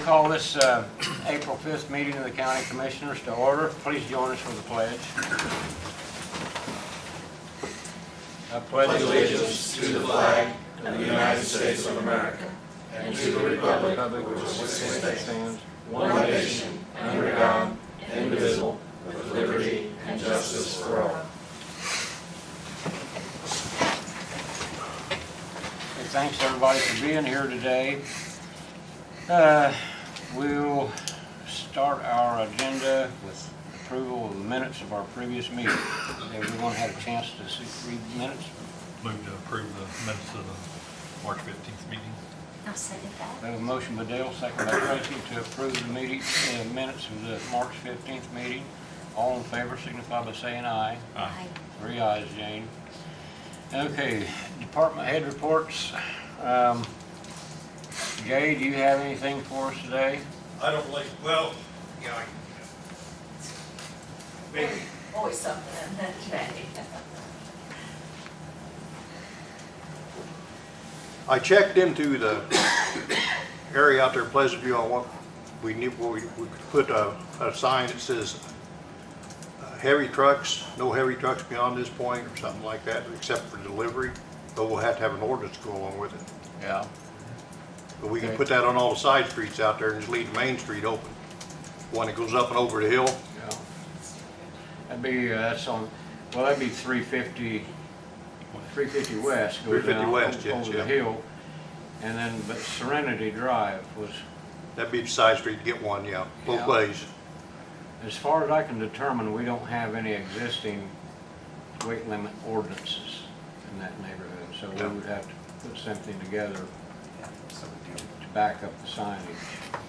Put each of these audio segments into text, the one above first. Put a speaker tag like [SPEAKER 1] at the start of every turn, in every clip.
[SPEAKER 1] call this April 5th meeting of the County Commissioners to order. Please join us for the pledge. I pledge
[SPEAKER 2] Allegiance to the flag of the United States of America and to the republic which stands one nation under God, indivisible, with liberty and justice for all.
[SPEAKER 1] Thanks everybody for being here today. We'll start our agenda with approval of the minutes of our previous meeting. Everyone had a chance to read the minutes?
[SPEAKER 3] Move to approve the minutes of the March 15th meeting.
[SPEAKER 4] I'll second that.
[SPEAKER 1] We have a motion by Dale, second by Tracy, to approve the minutes of the March 15th meeting. All in favor signify by saying aye.
[SPEAKER 4] Aye.
[SPEAKER 1] 3 ayes, Jane. Okay, department head reports. Jay, do you have anything for us today?
[SPEAKER 5] I don't like, well, yeah, maybe.
[SPEAKER 4] Always something, Jay.
[SPEAKER 2] I checked into the area out there in Pleasantview on what we need, where we could put a sign that says heavy trucks, no heavy trucks beyond this point or something like that, except for delivery, but we'll have to have an ordinance to go along with it.
[SPEAKER 1] Yeah.
[SPEAKER 2] But we can
[SPEAKER 1] Okay.
[SPEAKER 2] put that on all the side streets out there and just leave Main Street open. One that goes up and over the hill.
[SPEAKER 1] Yeah. That'd be, that's on, well, that'd be 350 West. Goes
[SPEAKER 2] 350
[SPEAKER 1] down
[SPEAKER 2] West, yes,
[SPEAKER 1] over the
[SPEAKER 2] yeah.
[SPEAKER 1] hill. And then, but Serenity Drive was,
[SPEAKER 2] That'd be the side street to get one, yeah, both
[SPEAKER 1] Yeah.
[SPEAKER 2] ways.
[SPEAKER 1] as far as I can determine, we don't have any existing weight limit ordinances in that neighborhood. So
[SPEAKER 2] No.
[SPEAKER 1] we would have to put something together to back up the signage.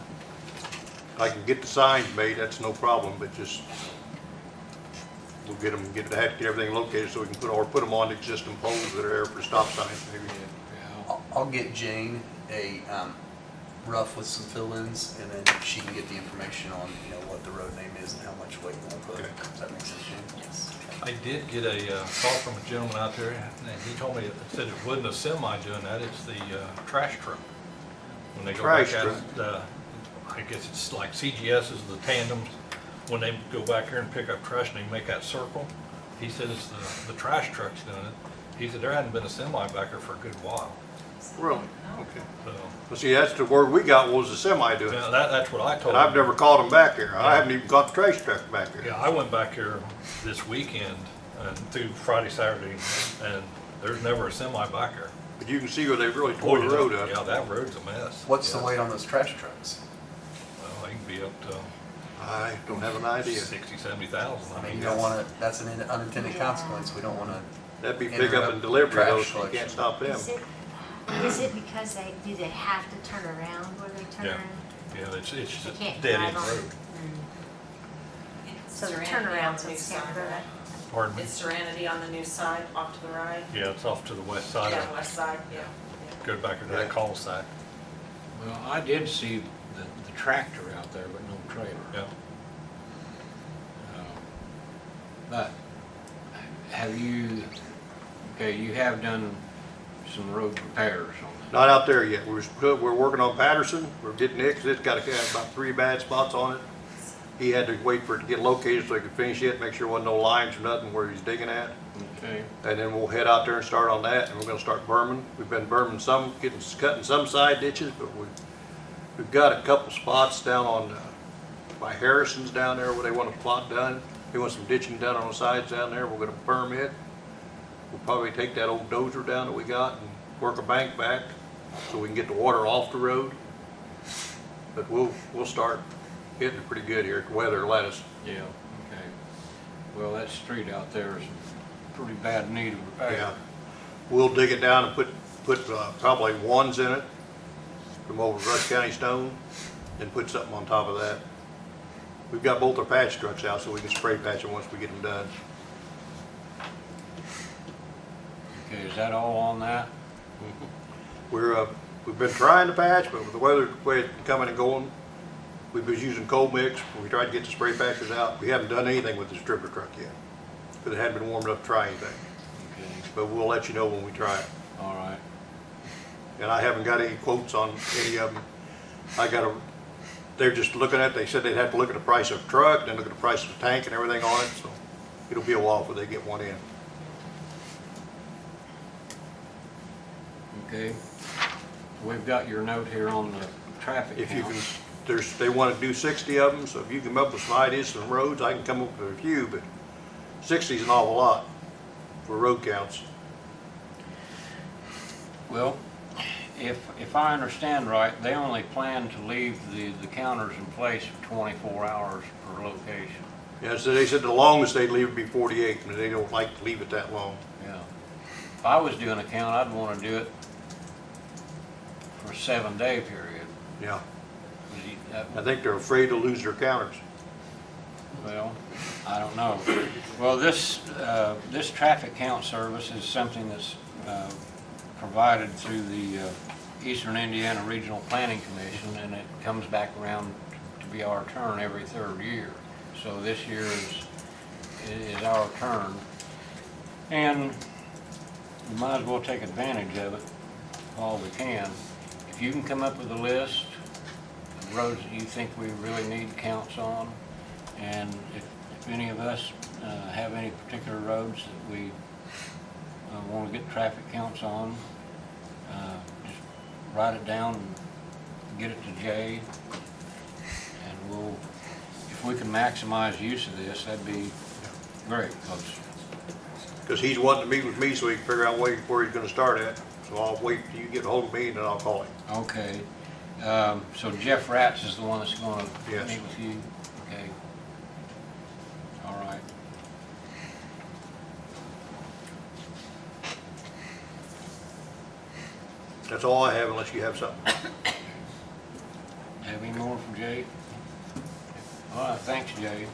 [SPEAKER 2] I can get the signs made, that's no problem, but just, we'll get them, have to get everything located so we can put them on existing poles that are there for stop signs maybe.
[SPEAKER 1] Yeah.
[SPEAKER 6] I'll get Jane a rough with some fill-ins, and then she can get the information on, what the road name is and how much weight we'll put.
[SPEAKER 2] Okay.
[SPEAKER 6] Does that make sense, Jane?
[SPEAKER 4] Yes.
[SPEAKER 3] I did get a call from a gentleman out there, and he told me, it said it wasn't a semi doing that, it's the trash truck. When they go
[SPEAKER 2] Trash
[SPEAKER 3] back
[SPEAKER 2] truck?
[SPEAKER 3] out, I guess it's like CGS is the tandems, when they go back here and pick up trash and they make that circle. He said it's the trash truck's doing it. He said there hadn't been a semi back there for a good while,
[SPEAKER 2] Really? Okay.
[SPEAKER 3] so.
[SPEAKER 2] Well, see, that's the word we got was the semi doing it.
[SPEAKER 3] Yeah, that's what I told
[SPEAKER 2] And
[SPEAKER 3] him.
[SPEAKER 2] I've never caught them back here. I haven't even caught the trash truck back here.
[SPEAKER 3] Yeah, I went back here this weekend and through Friday, Saturday, and there's never a semi back here.
[SPEAKER 2] But you can see where they really tore the road up.
[SPEAKER 3] Yeah, that road's a mess.
[SPEAKER 6] What's the
[SPEAKER 3] Yeah.
[SPEAKER 6] weight on those trash trucks?
[SPEAKER 3] Well, they can be up to
[SPEAKER 2] I don't have an idea.
[SPEAKER 3] 60, 70,000.
[SPEAKER 6] I mean, you don't want to, that's an unintended consequence. We don't want to.
[SPEAKER 2] That'd be pick up and delivery though,
[SPEAKER 6] Trash
[SPEAKER 2] so you
[SPEAKER 6] collection.
[SPEAKER 2] can't stop them.
[SPEAKER 4] Is it because do they have to turn around where they turn
[SPEAKER 3] Yeah.
[SPEAKER 4] around?
[SPEAKER 3] Yeah, it's
[SPEAKER 4] They
[SPEAKER 3] just a
[SPEAKER 4] can't
[SPEAKER 3] dead
[SPEAKER 4] drive
[SPEAKER 3] end
[SPEAKER 4] on
[SPEAKER 3] road.
[SPEAKER 4] it? So the
[SPEAKER 7] Serenity
[SPEAKER 4] turnarounds
[SPEAKER 7] on
[SPEAKER 4] on
[SPEAKER 7] the new
[SPEAKER 4] Santa
[SPEAKER 7] side.
[SPEAKER 4] Road.
[SPEAKER 3] Pardon me?
[SPEAKER 7] It's Serenity on the new side, off to the right.
[SPEAKER 3] Yeah, it's off to the west side.
[SPEAKER 7] Yeah, west side, yeah.
[SPEAKER 3] Go back to that
[SPEAKER 2] Yeah.
[SPEAKER 3] cul-de-sac.
[SPEAKER 1] Well, I did see the tractor out there, but no trailer.
[SPEAKER 3] Yeah.
[SPEAKER 1] But have you, okay, you have done some road repairs on that.
[SPEAKER 2] Not out there yet. We're working on Patterson. We're getting it, 'cause it's got about 3 bad spots on it. He had to wait for it to get located so he could finish it, make sure there wasn't no lines or nothing where he's digging at.
[SPEAKER 1] Okay,
[SPEAKER 2] And then we'll head out there and start on that, and we're gonna start berming. We've been berming some, cutting some side ditches, but we've got a couple spots down on, by Harrison's down there where they want a plot done. They want some ditching done on the sides down there. We're gonna berm it. We'll probably take that old dozer down that we got and work a bank back so we can get the water off the road. But we'll start hitting it pretty good here, if the weather let us.
[SPEAKER 1] yeah, okay. Well, that street out there is in pretty bad need of repair.
[SPEAKER 2] Yeah, we'll dig it down and put probably ones in it from over Rush County Stone and put something on top of that. We've got both our patch trucks out so we can spray patch them once we get them done.
[SPEAKER 1] Okay, is that all on that?
[SPEAKER 2] We've been trying to patch, but with the weather the way it's coming and going, we've been using cold mix. When we tried to get the spray patchers out, we haven't done anything with the stripper truck yet because it hadn't been warm enough to try anything.
[SPEAKER 1] Okay,
[SPEAKER 2] But we'll let you know when we try it.
[SPEAKER 1] all right.
[SPEAKER 2] And I haven't got any quotes on any of them. I got they're just looking at, they said they'd have to look at the price of a truck, then look at the price of the tank and everything on it, so it'll be a while before they get one in.
[SPEAKER 1] Okay. We've got your note here on the traffic
[SPEAKER 2] If you
[SPEAKER 1] count.
[SPEAKER 2] can, they want to do 60 of them, so if you come up with some ideas, some roads, I can come up with a few, but 60 is an awful lot for road counts.
[SPEAKER 1] Well, if I understand right, they only plan to leave the counters in place for 24 hours per location.
[SPEAKER 2] Yeah, so they said the longest they'd leave would be 48, but they don't like to leave it that long.
[SPEAKER 1] Yeah. If I was doing a count, I'd want to do it for a 7-day period.
[SPEAKER 2] Yeah,
[SPEAKER 1] 'Cause that
[SPEAKER 2] I think they're afraid to lose their counters.
[SPEAKER 1] Well, I don't know. Well, this traffic count service is something that's provided through the Eastern Indiana Regional Planning Commission, and it comes back around to be our turn every 3rd year. So this year is our turn, and we might as well take advantage of it while we can. If you can come up with a list of roads that you think we really need counts on, and if any of us have any particular roads that we want to get traffic counts on, just write it down and get it to Jay, and if we can maximize use of this, that'd be great, because
[SPEAKER 2] Because he's wanting to meet with me so he can figure out where he's gonna start at. So I'll wait till you get a hold of me and then I'll call him.
[SPEAKER 1] okay. So Jeff Ratz is the one that's going to
[SPEAKER 2] Yes.
[SPEAKER 1] meet with you? Okay. All right.
[SPEAKER 2] That's all I have unless you have something.
[SPEAKER 1] Have any more from Jay? All right, thanks, Jay.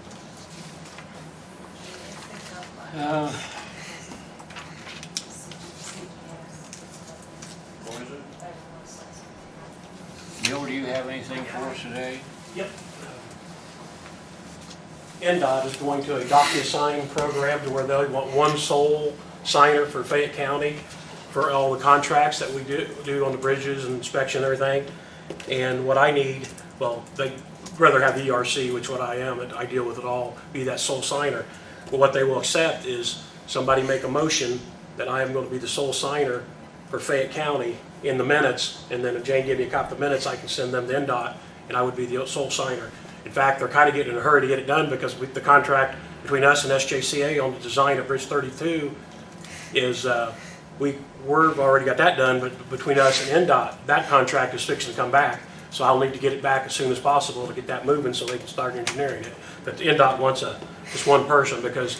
[SPEAKER 1] Gil, do you have anything for us today?
[SPEAKER 8] Yep. NDOT is going to a DocuSign program to where they want one sole signer for Fayette County for all the contracts that we do on the bridges and inspection and everything. And what I need, well, they'd rather have the ERC, which what I am, and I deal with it all, be that sole signer. But what they will accept is somebody make a motion that I am going to be the sole signer for Fayette County in the minutes, and then if Jane gave me a copy of the minutes, I can send them to NDOT, and I would be the sole signer. In fact, they're kind of getting in a hurry to get it done because the contract between us and SJCA on the design of Bridge 32 is, we've already got that done, but between us and NDOT, that contract is fixing to come back. So I'll need to get it back as soon as possible to get that moving so they can start engineering it. But the NDOT wants just one person because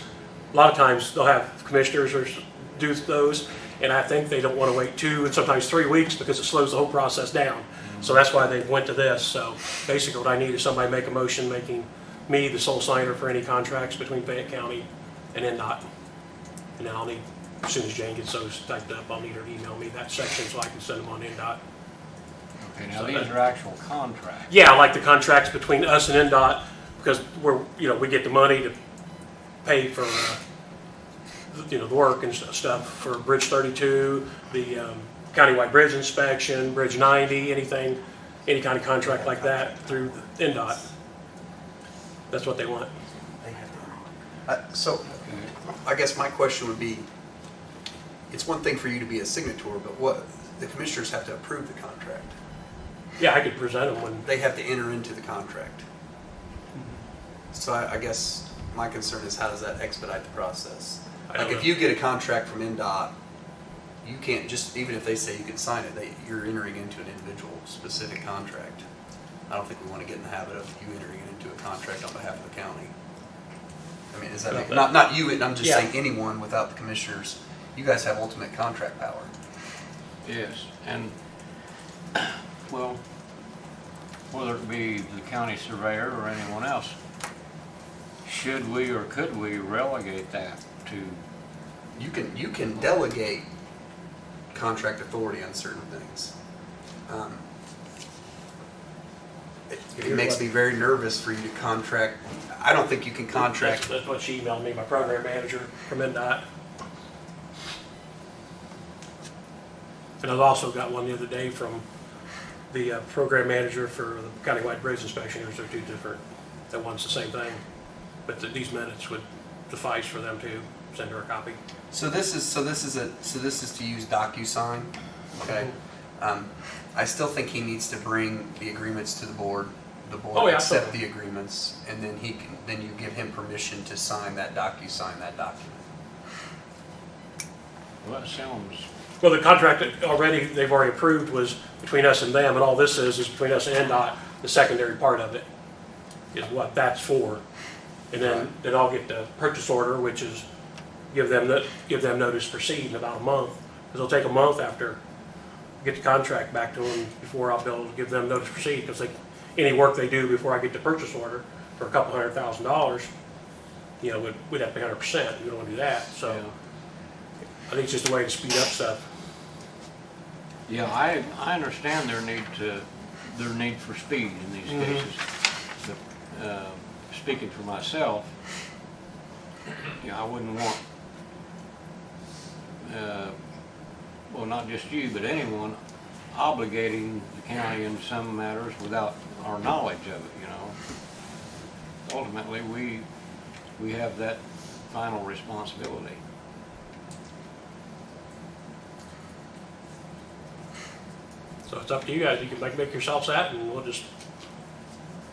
[SPEAKER 8] a lot of times they'll have commissioners or do those, and I think they don't want to wait 2 and sometimes 3 weeks because it slows the whole process down. So that's why they went to this. So basically what I need is somebody make a motion making me the sole signer for any contracts between Fayette County and NDOT. And then I'll need, as soon as Jane gets those typed up, I'll need her to email me that section so I can send them on NDOT.
[SPEAKER 1] Okay, now these are actual contracts.
[SPEAKER 8] Yeah, I like the contracts between us and NDOT because we get the money to pay for, the work and stuff for Bridge 32, the countywide bridge inspection, Bridge 90, any kind of contract like that through NDOT. That's what they want.
[SPEAKER 6] So, I guess my question would be, it's one thing for you to be a signator, but what, the commissioners have to approve the contract.
[SPEAKER 8] Yeah, I could present them when,
[SPEAKER 6] They have to enter into the contract. So I guess my concern is how does that expedite the process?
[SPEAKER 8] I don't
[SPEAKER 6] Like if
[SPEAKER 8] know.
[SPEAKER 6] you get a contract from NDOT, you can't just, even if they say you can sign it, you're entering into an individual specific contract. I don't think we want to get in the habit of you entering into a contract on behalf of the county. I mean, is that, not you, I'm just
[SPEAKER 8] Yeah.
[SPEAKER 6] saying anyone without the commissioners, you guys have ultimate contract power.
[SPEAKER 1] Yes, and, well, whether it be the county surveyor or anyone else, should we or could we relegate that to,
[SPEAKER 6] You can delegate contract authority on certain things. It makes me very nervous for you to contract. I don't think you can contract.
[SPEAKER 8] that's what she emailed me, my program manager from NDOT. And I've also got one the other day from the program manager for the countywide bridge inspection, those are two different, that one's the same thing. But these minutes would suffice for them to send her a copy.
[SPEAKER 6] So this is to use DocuSign, okay? I still think he needs to bring the agreements to the board. The
[SPEAKER 8] Oh,
[SPEAKER 6] board
[SPEAKER 8] yeah,
[SPEAKER 6] accept
[SPEAKER 8] absolutely.
[SPEAKER 6] the agreements, and then then you give him permission to sign that DocuSign, that document.
[SPEAKER 1] Well, that sounds,
[SPEAKER 8] Well, the contract that they've already approved was between us and them, and all this is between us and NDOT. The secondary part of it is what that's for. And then I'll get the purchase order, which is give them notice to proceed in about a month. Because it'll take a month after get the contract back to them before I'll be able to give them notice to proceed. Because any work they do before I get the purchase order for a couple $100,000, you know, we'd have to pay 100%. We don't want to do that. So
[SPEAKER 1] yeah.
[SPEAKER 8] I think it's just a way to speed up stuff.
[SPEAKER 1] Yeah, I understand their need for speed in these
[SPEAKER 8] Mhm.
[SPEAKER 1] cases. But, speaking for myself, you know, I wouldn't want, well, not just you, but anyone obligating the county in some matters without our knowledge of it, you know. Ultimately, we have that final responsibility.
[SPEAKER 8] So it's up to you guys. You can make yourselves that, and we'll just,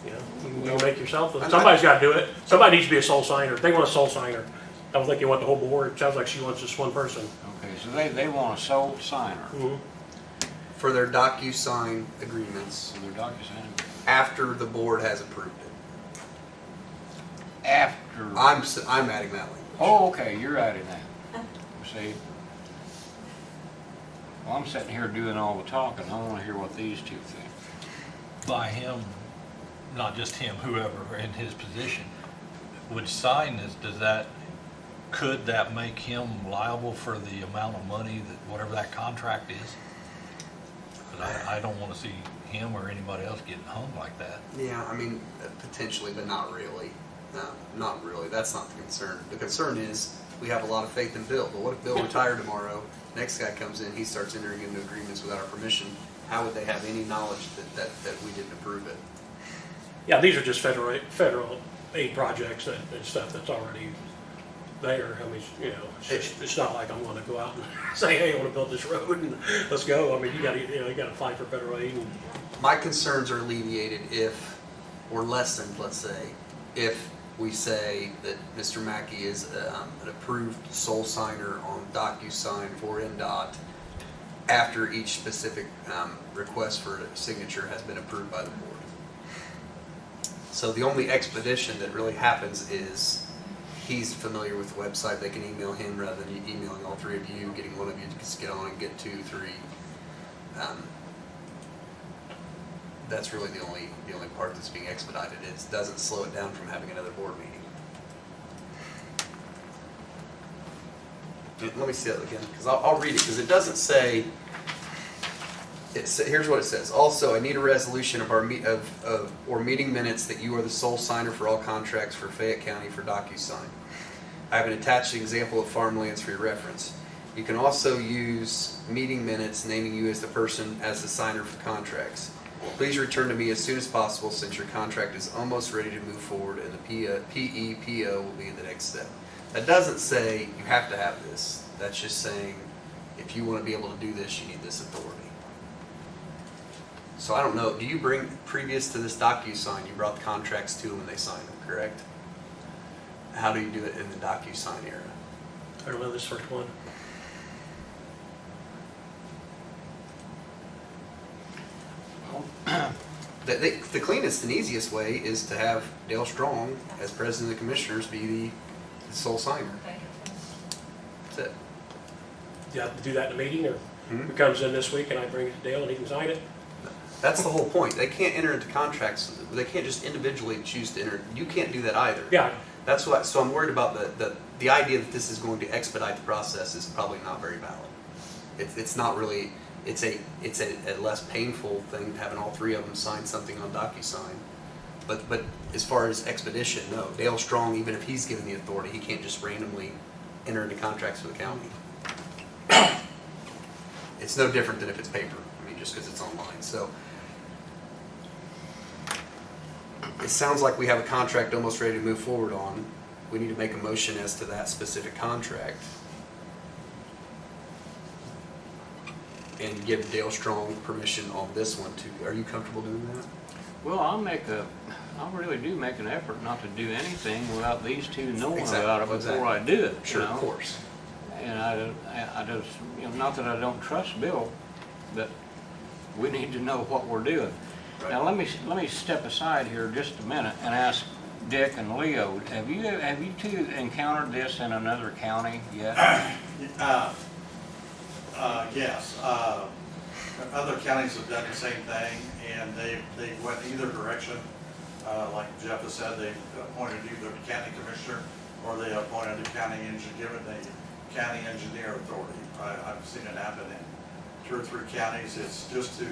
[SPEAKER 8] you know, you can make yourself. Somebody's got to do it. Somebody needs to be a sole signer. If they want a sole signer, I don't think they want the whole board. It sounds like she wants just one person.
[SPEAKER 1] Okay, so they want a sole signer
[SPEAKER 6] For their DocuSign agreements,
[SPEAKER 1] in their DocuSign
[SPEAKER 6] after the board has approved it.
[SPEAKER 1] after.
[SPEAKER 6] I'm adding that language.
[SPEAKER 1] Oh, okay, you're adding that. See? Well, I'm sitting here doing all the talking. I want to hear what these two think.
[SPEAKER 3] By him, not just him, whoever in his position would sign this, could that make him liable for the amount of money that, whatever that contract is? But I don't want to see him or anybody else getting hung like that.
[SPEAKER 6] Yeah, I mean, potentially, but not really. No, not really. That's not the concern. The concern is we have a lot of faith in Bill. But what if Bill retired tomorrow? Next guy comes in, he starts entering into agreements without our permission. How would they have any knowledge that we didn't approve it?
[SPEAKER 8] Yeah, these are just federal aid projects and stuff that's already there. I mean, you know, it's not like I'm going to go out and say, hey, I want to build this road and let's go. I mean, you got to apply for federal aid. And
[SPEAKER 6] My concerns are alleviated if, or lessened, let's say, if we say that Mr. Mackey is an approved sole signer on DocuSign for NDOT after each specific request for a signature has been approved by the board. So the only expedition that really happens is he's familiar with the website. They can email him rather than emailing all three of you, getting one of you to just get on and get 2, 3. That's really the only part that's being expedited. It doesn't slow it down from having another board meeting. Let me see that again, because I'll read it, because it doesn't say. Here's what it says. Also, I need a resolution of our meeting minutes that you are the sole signer for all contracts for Fayette County for DocuSign. I have an attached example of farmlands for your reference. You can also use meeting minutes naming you as the signer for contracts. Please return to me as soon as possible since your contract is almost ready to move forward and the PEPO will be the next step. That doesn't say you have to have this. That's just saying if you want to be able to do this, you need this authority. So I don't know, do you bring, previous to this DocuSign, you brought the contracts to them and they signed them, correct? How do you do it in the DocuSign era?
[SPEAKER 8] I don't know this first one.
[SPEAKER 6] The cleanest and easiest way is to have Dale Strong, as president of the commissioners, be the sole signer. That's it.
[SPEAKER 8] Do you have to do that in a meeting, or
[SPEAKER 6] Hmm?
[SPEAKER 8] who comes in this week and I bring it to Dale and he can sign it?
[SPEAKER 6] That's the whole point. They can't enter into contracts. They can't just individually choose to enter. You can't do that either.
[SPEAKER 8] Yeah,
[SPEAKER 6] That's why. So I'm worried about the idea that this is going to expedite the process is probably not very valid. It's not really. It's a less painful thing having all three of them sign something on DocuSign. But as far as expedition, no. Dale Strong, even if he's given the authority, he can't just randomly enter into contracts for the county. It's no different than if it's paper. I mean, just because it's online. So it sounds like we have a contract almost ready to move forward on. We need to make a motion as to that specific contract. And give Dale Strong permission on this one too. Are you comfortable doing that?
[SPEAKER 1] Well, I really do make an effort not to do anything without these two knowing
[SPEAKER 6] Exactly,
[SPEAKER 1] about it before
[SPEAKER 6] exactly.
[SPEAKER 1] I do it, you
[SPEAKER 6] Sure,
[SPEAKER 1] know?
[SPEAKER 6] of course.
[SPEAKER 1] And I just, you know, not that I don't trust Bill, but we need to know what we're doing.
[SPEAKER 6] Right.
[SPEAKER 1] Now, let me step aside here just a minute and ask Dick and Leo, have you two encountered this in another county yet?
[SPEAKER 5] Yes, other counties have done the same thing, and they went either direction. Like Jeff has said, they appointed either the county commissioner or they appointed the county engineer, given the county engineer authority. I've seen it happen in 2 or 3 counties. It's just to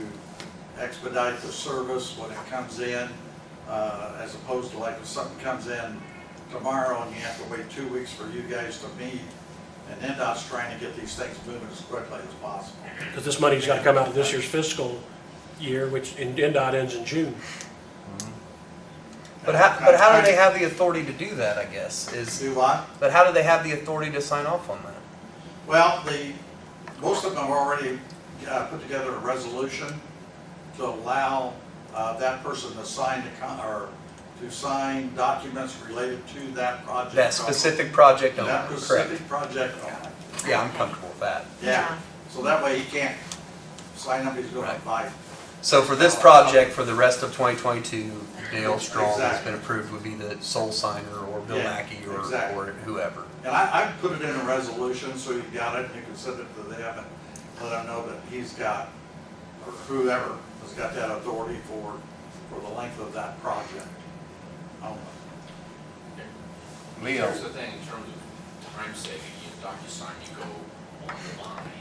[SPEAKER 5] expedite the service when it comes in, as opposed to like if something comes in tomorrow and you have to wait 2 weeks for you guys to meet. And NDOT's trying to get these things moving as quickly as possible.
[SPEAKER 8] Because this money's got to come out of this year's fiscal year, which in NDOT ends in June.
[SPEAKER 6] But how do they have the authority to do that, I guess, is,
[SPEAKER 5] Do what?
[SPEAKER 6] but how do they have the authority to sign off on that?
[SPEAKER 5] Well, most of them have already put together a resolution to allow that person to sign to sign documents related to that project.
[SPEAKER 6] That specific project only,
[SPEAKER 5] That
[SPEAKER 6] correct?
[SPEAKER 5] specific project only.
[SPEAKER 6] Yeah, I'm comfortable with that.
[SPEAKER 5] Yeah, so that way he can't sign up, he's gonna
[SPEAKER 6] Right.
[SPEAKER 5] fight.
[SPEAKER 6] So for this project, for the rest of 2022, Dale Strong has
[SPEAKER 5] Exactly.
[SPEAKER 6] been approved, would be the sole signer, or Bill
[SPEAKER 5] Yeah,
[SPEAKER 6] Mackey, or
[SPEAKER 5] exactly.
[SPEAKER 6] whoever.
[SPEAKER 5] And I put it in a resolution, so you've got it, and you can send it to them and let them know that he's got, or whoever has got that authority for the length of that project.
[SPEAKER 1] Leo,
[SPEAKER 9] Here's the thing, in terms of time saving, you DocuSign, you go online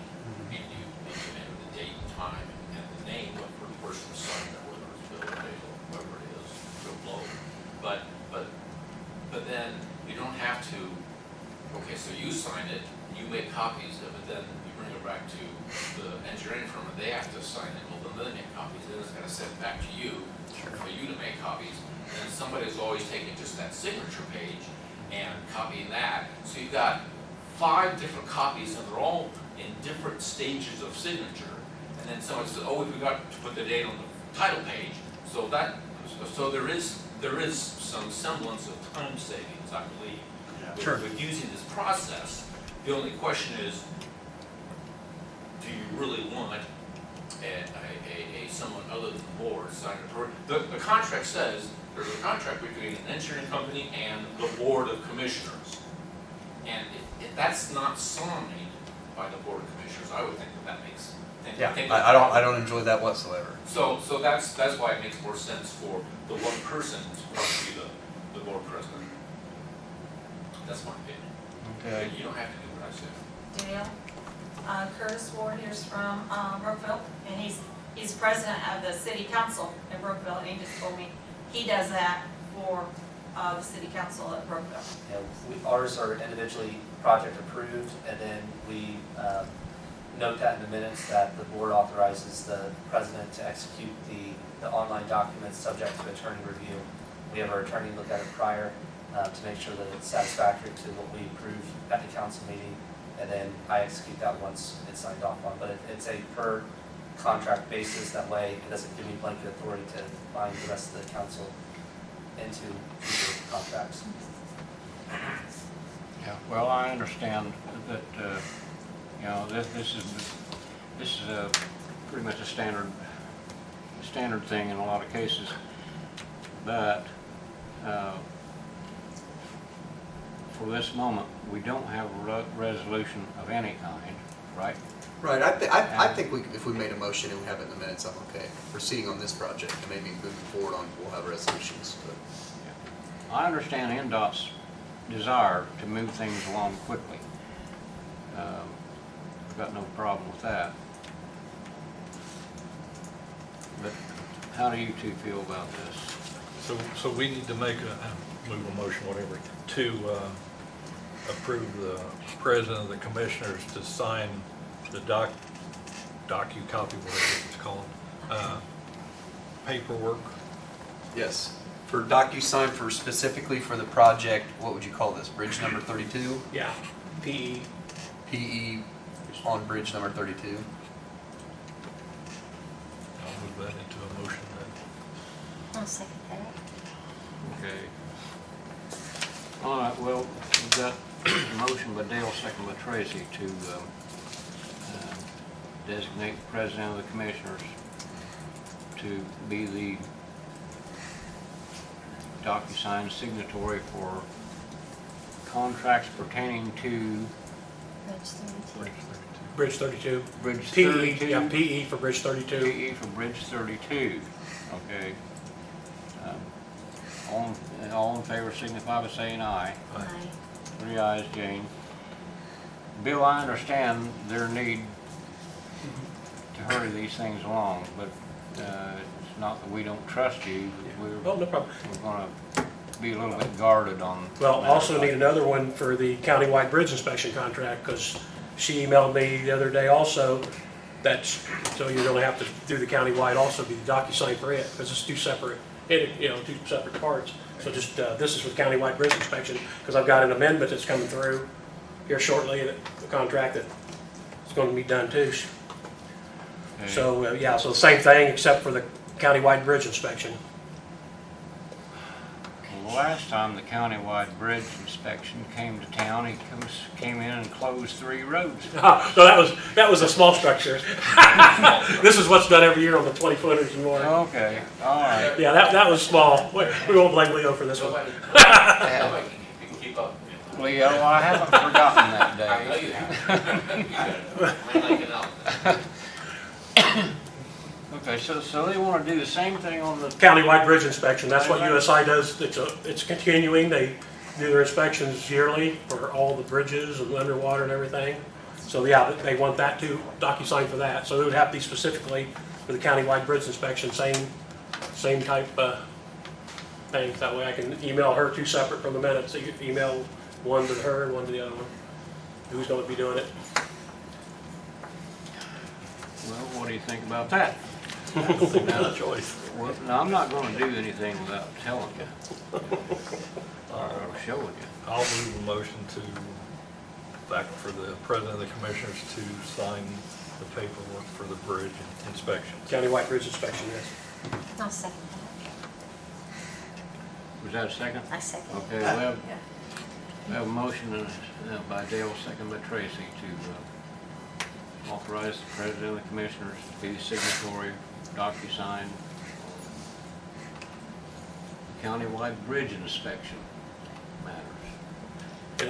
[SPEAKER 9] and you enter the date and time and the name of the person who signed it, whether it's Bill or Dale, whoever it is, Joe Blow. But then you don't have to, okay, so you sign it, you make copies of it, then you bring it back to the engineering firm and they have to sign it, well, then they make copies, then it's gonna send it back to you for you to make copies. And somebody's always taking just that signature page and copying that. So you've got 5 different copies and they're all in different stages of signature. And then someone says, oh, we forgot to put the date on the title page. So there is some semblance of time savings, I believe.
[SPEAKER 5] Yeah.
[SPEAKER 6] Sure.
[SPEAKER 9] With using this process, the only question is, do you really want someone other than the board signing it? The contract says, there's a contract between an engineering company and the board of commissioners. And if that's not signed by the board of commissioners, I would think that makes.
[SPEAKER 6] Yeah, I don't enjoy that whatsoever.
[SPEAKER 9] So that's why it makes more sense for the one person to be the board president. That's my opinion.
[SPEAKER 1] okay,
[SPEAKER 9] You don't have to do what I said.
[SPEAKER 7] Dale, Curtis Ward here's from Brookville, and he's president of the city council in Brookville, and he just told me he does that for the city council at Brookville.
[SPEAKER 10] Yeah, ours are individually project approved, and then we note that in the minutes that the board authorizes the president to execute the online documents subject to attorney review. We have our attorney look at it prior to make sure that it's satisfactory to what we approve at the council meeting, and then I execute that once it's signed off on. But it's a per contract basis, that way it doesn't give me blanket authority to bind the rest of the council into future contracts.
[SPEAKER 1] yeah, well, I understand that, you know, this is pretty much a standard thing in a lot of cases, but for this moment, we don't have a resolution of any kind, right?
[SPEAKER 6] Right, I think if we made a motion and we have it in the minutes, I'm okay. Proceeding on this project, and maybe moving forward on, we'll have resolutions, but.
[SPEAKER 1] I understand NDOT's desire to move things along quickly. I've got no problem with that. But how do you two feel about this?
[SPEAKER 3] So we need to make move a motion, whatever, to approve the president of the commissioners to sign the docu-copy, whatever it's called, paperwork.
[SPEAKER 6] Yes. For DocuSign for specifically for the project, what would you call this? Bridge number 32?
[SPEAKER 8] Yeah, PE.
[SPEAKER 6] PE on bridge number 32?
[SPEAKER 3] I'll move that into a motion then.
[SPEAKER 4] I'll second that.
[SPEAKER 1] Okay. All right, well, we've got a motion by Dale, second by Tracy to designate the president of the commissioners to be the DocuSign signatory for contracts pertaining to
[SPEAKER 4] Bridge 32.
[SPEAKER 8] Bridge 32.
[SPEAKER 1] Bridge
[SPEAKER 8] PE,
[SPEAKER 1] 32.
[SPEAKER 8] yeah, PE for Bridge 32.
[SPEAKER 1] PE for Bridge 32, okay. All in favor signify by saying aye.
[SPEAKER 4] Aye.
[SPEAKER 1] 3 ayes, Jane. Bill, I understand their need to hurry these things along, but it's not that we don't trust you.
[SPEAKER 8] Oh, no problem.
[SPEAKER 1] We're gonna be a little bit guarded on.
[SPEAKER 8] Well,
[SPEAKER 1] matters
[SPEAKER 8] also
[SPEAKER 1] like
[SPEAKER 8] need another one for the countywide bridge inspection contract, because she emailed me the other day also, that's, so you're gonna have to do the countywide also, be the DocuSign for it, because it's two separate parts. So just, this is for the countywide bridge inspection, because I've got an amendment that's coming through here shortly, the contract that is gonna be done too.
[SPEAKER 1] Okay.
[SPEAKER 8] So, yeah, so the same thing, except for the countywide bridge inspection.
[SPEAKER 1] Well, the last time the countywide bridge inspection came to town, he came in and closed 3 roads.
[SPEAKER 8] So that was a small structure. This is what's done every year on the 20-footers and more.
[SPEAKER 1] Okay, all right.
[SPEAKER 8] Yeah, that was small. We won't blame Leo for this one.
[SPEAKER 9] Nobody can keep up.
[SPEAKER 1] Leo, I haven't forgotten that
[SPEAKER 9] I know
[SPEAKER 1] day.
[SPEAKER 9] you have. I'm like it out.
[SPEAKER 1] Okay, so they want to do the same thing on the,
[SPEAKER 8] Countywide bridge inspection, that's what USI does. It's continuing. They do their inspections yearly for all the bridges and underwater and everything. So yeah, they want that too, DocuSign for that. So it would have to be specifically for the countywide bridge inspection, same type thing. That way I can email her 2 separate from the minutes. So you can email one to her and one to the other one. Who's going to be doing it?
[SPEAKER 1] well, what do you think about that?
[SPEAKER 3] Not a choice.
[SPEAKER 1] Well, no, I'm not going to do anything without telling you. Or showing you.
[SPEAKER 3] I'll move a motion to, back for the president of the commissioners to sign the paperwork for the bridge inspection.
[SPEAKER 8] Countywide bridge inspection, yes.
[SPEAKER 4] I'll second
[SPEAKER 1] Was that a second?
[SPEAKER 4] that. I second.
[SPEAKER 1] Okay, we have a motion by Dale, second by Tracy, to authorize the president of the commissioners to be the signatory, DocuSign, countywide bridge inspection matters.
[SPEAKER 8] And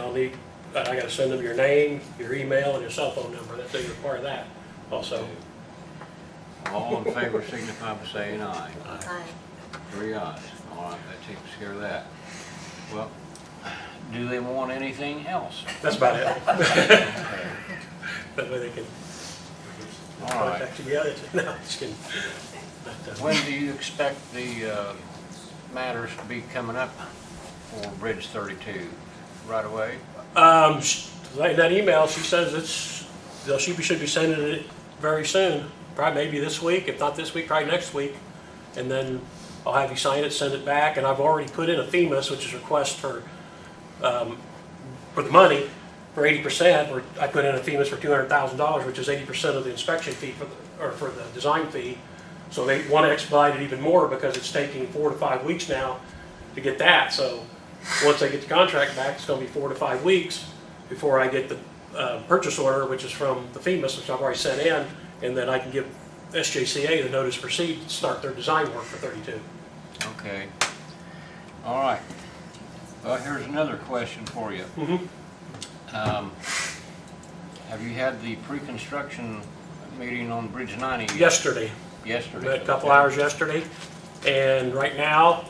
[SPEAKER 8] I gotta send them your name, your email, and your cell phone number. That's they require that also.
[SPEAKER 1] All in favor signify by saying aye.
[SPEAKER 4] Aye.
[SPEAKER 1] 3 ayes. All right, that takes care of that. Well, do they want anything else?
[SPEAKER 8] That's about it.
[SPEAKER 1] Okay.
[SPEAKER 8] That way they can
[SPEAKER 1] All right.
[SPEAKER 8] contact you. No, just kidding. But,
[SPEAKER 1] When do you expect the matters to be coming up for Bridge 32? Right away?
[SPEAKER 8] That email, she says she should be sending it very soon. Probably maybe this week, if not this week, probably next week. And then I'll have you sign it, send it back, and I've already put in a FEMAS, which is a request for the money for 80%, or I put in a FEMAS for $200,000, which is 80% of the inspection fee for the design fee. So they want to expedite it even more because it's taking 4 to 5 weeks now to get that. So once I get the contract back, it's going to be 4 to 5 weeks before I get the purchase order, which is from the FEMAS, which I've already sent in, and then I can give SJCA the notice to proceed to start their design work for 32.
[SPEAKER 1] Okay. All right. Well, here's another question for you. Have you had the pre-construction meeting on Bridge 90 yet?
[SPEAKER 8] Yesterday,
[SPEAKER 1] Yesterday.
[SPEAKER 8] met a couple hours yesterday, and right now,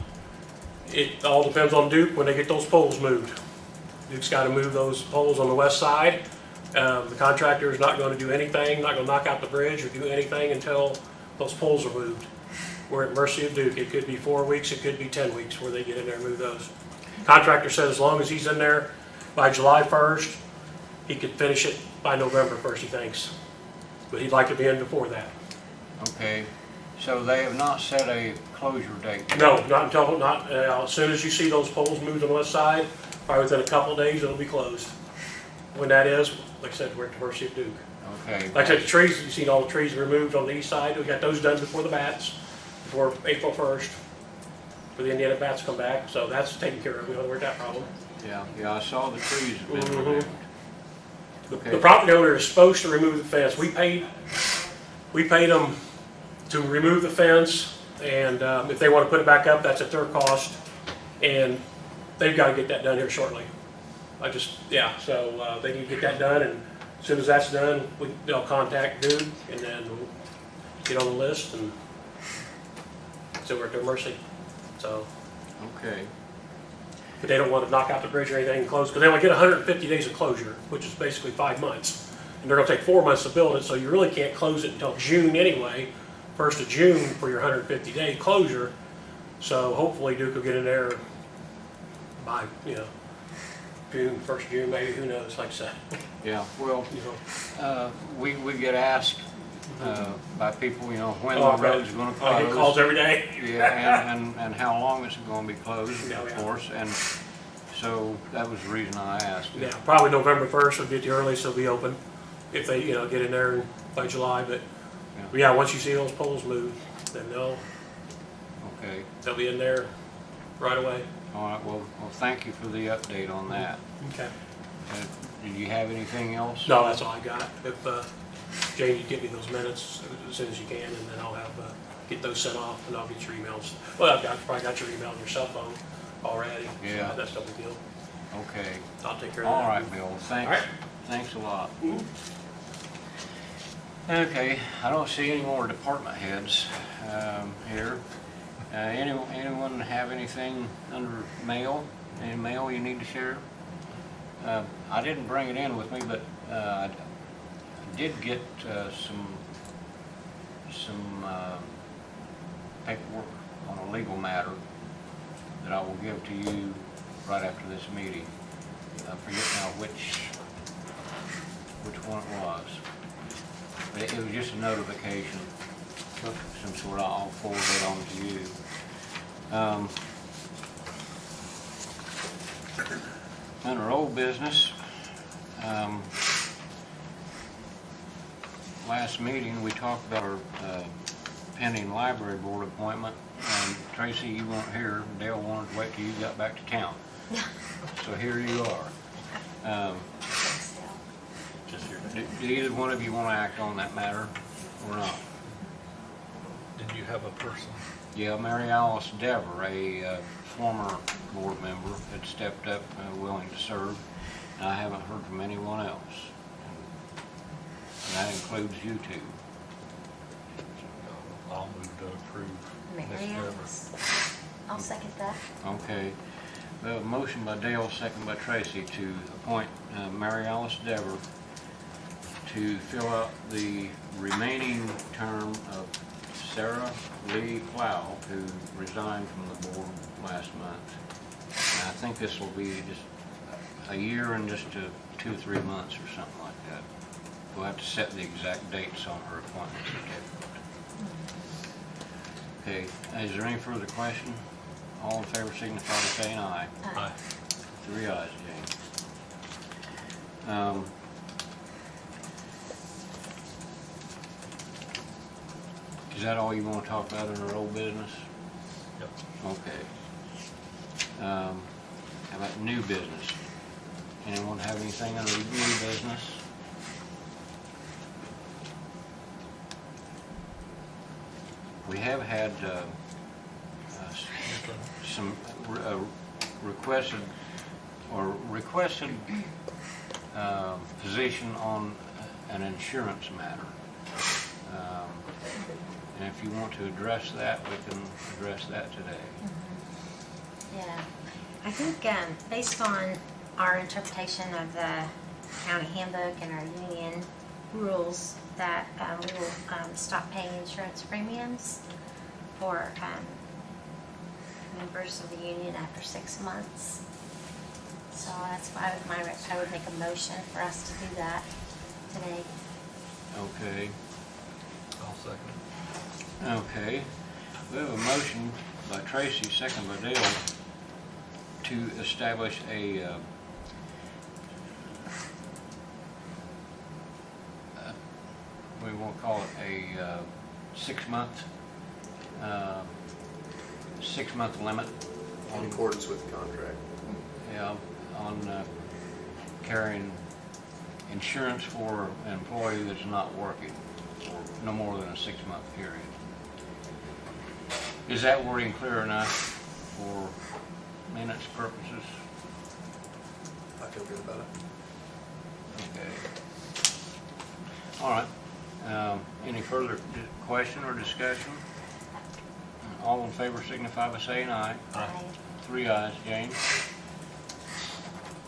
[SPEAKER 8] it all depends on Duke when they get those poles moved. Duke's got to move those poles on the west side. The contractor is not going to do anything, not going to knock out the bridge or do anything until those poles are moved. We're at mercy of Duke. It could be 4 weeks, it could be 10 weeks where they get in there and move those. Contractor said as long as he's in there by July 1st, he could finish it by November 1st, he thinks. But he'd like to be in before that.
[SPEAKER 1] Okay. So they have not set a closure date?
[SPEAKER 8] No, not until, not, as soon as you see those poles moved on the west side, probably within a couple of days, it'll be closed. When that is, like I said, we're at the mercy of Duke.
[SPEAKER 1] Okay.
[SPEAKER 8] Like I said, the trees, you've seen all the trees removed on the east side, we got those done before the bats, before April 1st, for the Indiana bats come back, so that's taken care of, we don't worry about that problem.
[SPEAKER 1] Yeah, I saw the trees have been
[SPEAKER 8] Mhm.
[SPEAKER 1] removed.
[SPEAKER 8] The
[SPEAKER 1] Okay.
[SPEAKER 8] property owner is supposed to remove the fence. We paid them to remove the fence, and if they want to put it back up, that's at their cost. And they've got to get that done here shortly. So they need to get that done, and as soon as that's done, they'll contact Duke, and then we'll get on the list, and so we're at their mercy. So,
[SPEAKER 1] Okay.
[SPEAKER 8] but they don't want to knock out the bridge or anything and close, because they only get 150 days of closure, which is basically 5 months. And they're gonna take 4 months to build it, so you really can't close it until June anyway, 1st of June for your 150-day closure. So hopefully Duke will get in there by, June, 1st of June, maybe, who knows, like I said.
[SPEAKER 1] Yeah, well,
[SPEAKER 8] You know.
[SPEAKER 1] we get asked by people, when
[SPEAKER 8] Oh,
[SPEAKER 1] the road's gonna close.
[SPEAKER 8] I get calls every day.
[SPEAKER 1] Yeah, and how long it's gonna be closed,
[SPEAKER 8] Yeah,
[SPEAKER 1] of
[SPEAKER 8] yeah.
[SPEAKER 1] course, and so that was the reason I asked.
[SPEAKER 8] Yeah, probably November 1st will be the earliest they'll be open, if they, get in there by July, but yeah, once you see those poles move, then
[SPEAKER 1] Okay,
[SPEAKER 8] they'll be in there right away.
[SPEAKER 1] all right, well, thank you for the update on that.
[SPEAKER 8] Okay.
[SPEAKER 1] Did you have anything else?
[SPEAKER 8] No, that's all I got. If, Jane, you give me those minutes as soon as you can, and then I'll have, get those sent off, and I'll get your emails. Well, probably got your email on your cell phone already.
[SPEAKER 1] Yeah.
[SPEAKER 8] So that's no big deal.
[SPEAKER 1] Okay,
[SPEAKER 8] I'll take care of that.
[SPEAKER 1] all right, Bill,
[SPEAKER 8] All right.
[SPEAKER 1] thanks a lot. Okay, I don't see any more department heads here. Anyone have anything under mail? Any mail you need to share? I didn't bring it in with me, but I did get some paperwork on a legal matter that I will give to you right after this meeting. I forget now which one it was. But it was just a notification of some sort. I'll forward it on to you. Under old business, last meeting, we talked about our pending library board appointment. And Tracy, you weren't here. Dale wanted to wait till you got back to town. So here you are. Do either one of you want to act on that matter or not?
[SPEAKER 3] Did you have a person?
[SPEAKER 1] Yeah, Mary Alice Dever, a former board member, had stepped up willing to serve, and I haven't heard from anyone else. And that includes you two.
[SPEAKER 3] I'll move to approve. Ms.
[SPEAKER 4] Mary
[SPEAKER 3] Dever.
[SPEAKER 4] Alice. I'll second that.
[SPEAKER 1] Okay. We have a motion by Dale, second by Tracy, to appoint Mary Alice Dever to fill out the remaining term of Sarah Lee Plow, who resigned from the board last month. And I think this will be just a year and just 2 or 3 months or something like that. We'll have to set the exact dates on her appointment certificate. Okay, is there any further question? All in favor signify by saying aye.
[SPEAKER 3] Aye.
[SPEAKER 1] 3 ayes, Jane. Is that all you want to talk about in our old business?
[SPEAKER 3] Yep.
[SPEAKER 1] Okay. How about new business? Anyone have anything under new business? We have had some requested position on an insurance matter. And if you want to address that, we can address that today.
[SPEAKER 4] Yeah, I think based on our interpretation of the county handbook and our union rules, that we will stop paying insurance premiums for members of the union after 6 months. So that's why I would make a motion for us to do that today.
[SPEAKER 1] Okay.
[SPEAKER 3] I'll second.
[SPEAKER 1] Okay, we have a motion by Tracy, second by Dale, to establish a, we won't call it a 6-month, 6-month limit
[SPEAKER 6] In
[SPEAKER 1] on,
[SPEAKER 6] accordance with the contract.
[SPEAKER 1] yeah, on carrying insurance for an employee that's not working for no more than a 6-month period. Is that wording clear enough for minutes purposes?
[SPEAKER 6] I feel good about it.
[SPEAKER 1] Okay. All right. Any further question or discussion? All in favor signify by saying aye.
[SPEAKER 4] Aye.
[SPEAKER 1] 3 ayes, James.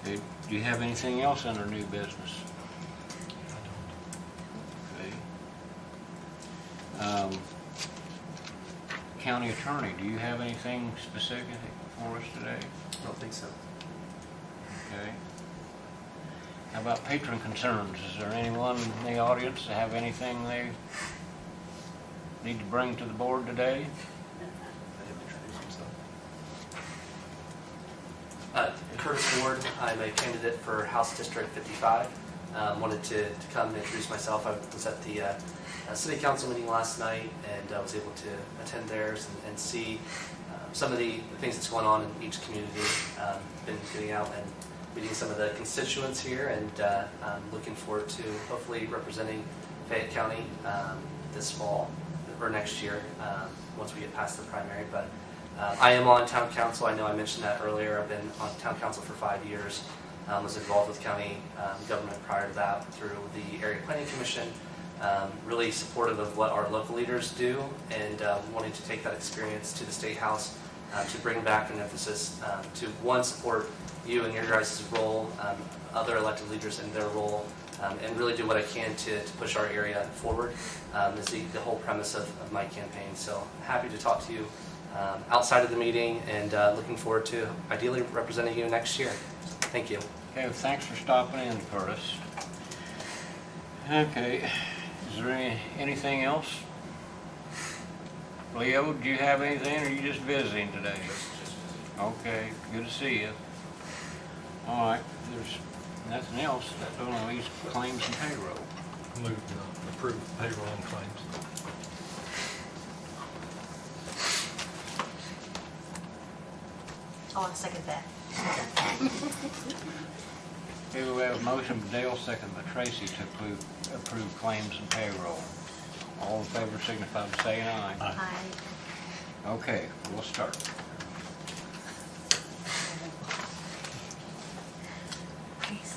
[SPEAKER 1] Okay. Do you have anything else under new business? Okay. County Attorney, do you have anything specific for us today?
[SPEAKER 6] I don't think so.
[SPEAKER 1] Okay. How about patron concerns? Is there anyone in the audience that have anything they need to bring to the board today?
[SPEAKER 6] Let him introduce himself.
[SPEAKER 10] Curtis Ward, I'm a candidate for House District 55. Wanted to come and introduce myself. I was at the city council meeting last night and I was able to attend theirs and see some of the things that's going on in each community. Been getting out and meeting some of the constituents here, and I'm looking forward to hopefully representing Fayette County this fall or next year once we get past the primary. But I am on town council. I know I mentioned that earlier. I've been on town council for 5 years. Was involved with county government prior to that through the Area Planning Commission. Really supportive of what our local leaders do, and wanting to take that experience to the State House to bring back an emphasis to, one, support you in your guys' role, other elected leaders in their role, and really do what I can to push our area forward is the whole premise of my campaign. So happy to talk to you outside of the meeting, and looking forward to ideally representing you next year. Thank you.
[SPEAKER 1] Okay, well, thanks for stopping in, Curtis. Okay, is there anything else? Leo, do you have anything, or are you just visiting today? Okay, good to see you. All right, if there's nothing else, that only leaves claims and payroll.
[SPEAKER 3] Move to approve payroll and claims.
[SPEAKER 4] Oh, I'll second that.
[SPEAKER 1] Okay, we have a motion by Dale, second by Tracy to approve claims and payroll. All in favor signify by saying aye.
[SPEAKER 4] Aye.
[SPEAKER 1] Okay, we'll start.
[SPEAKER 4] Please.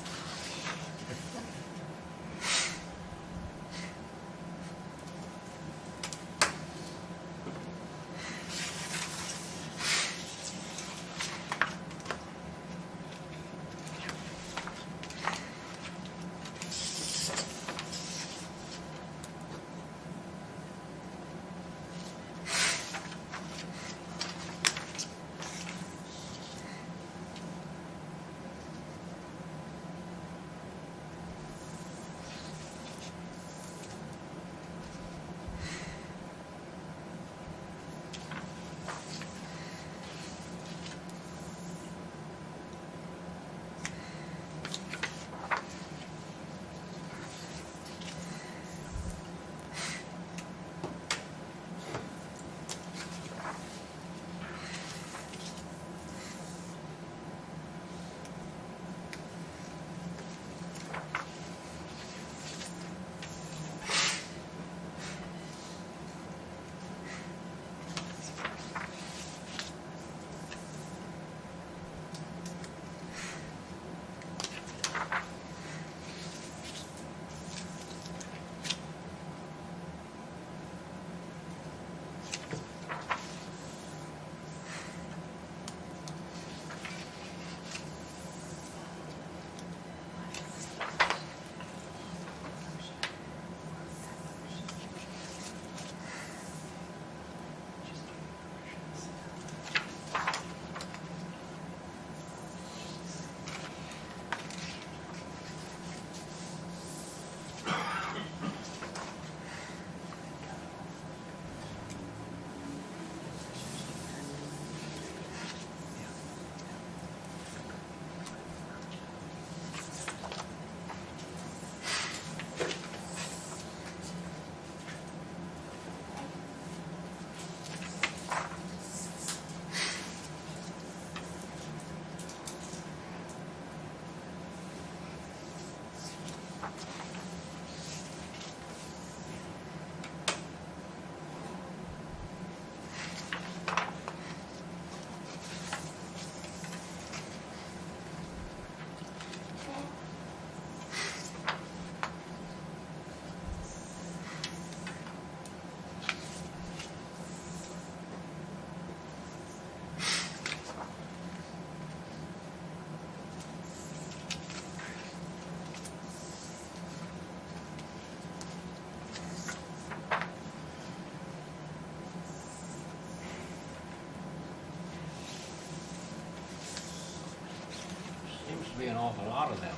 [SPEAKER 1] to be an awful lot of them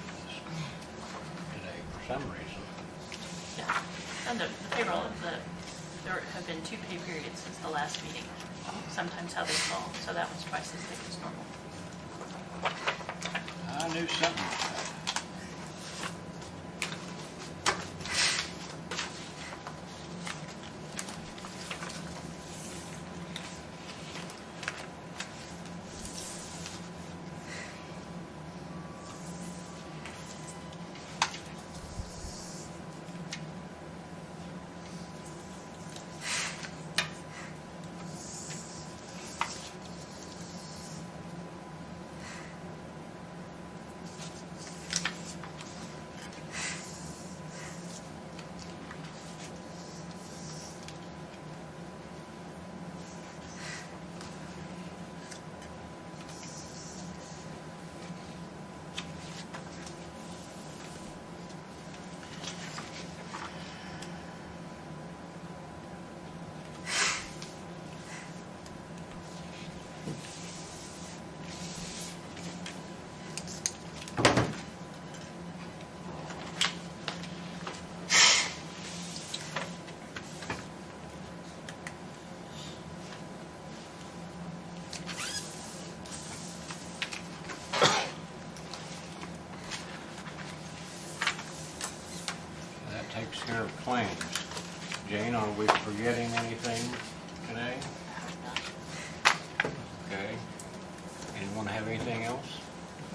[SPEAKER 1] today for some reason.
[SPEAKER 11] Yeah, and the payroll, there have been 2 pay periods since the last meeting, sometimes how they fall, so that one's twice as thick as normal.
[SPEAKER 1] I knew something was that. That takes care of claims. Jane, are we forgetting anything today? Okay. Anyone have anything else?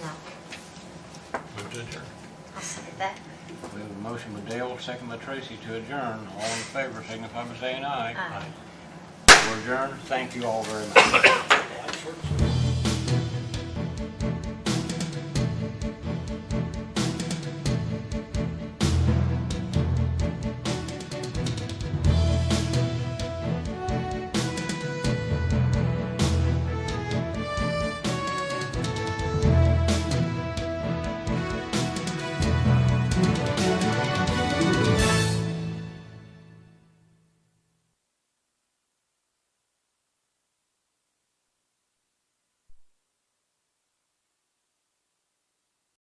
[SPEAKER 4] No,
[SPEAKER 3] Move to adjourn.
[SPEAKER 4] I'll say that.
[SPEAKER 1] We have a motion by Dale, second by Tracy to adjourn. All in favor, signify by saying aye.
[SPEAKER 4] Aye.
[SPEAKER 1] We're adjourned. Thank you all very much.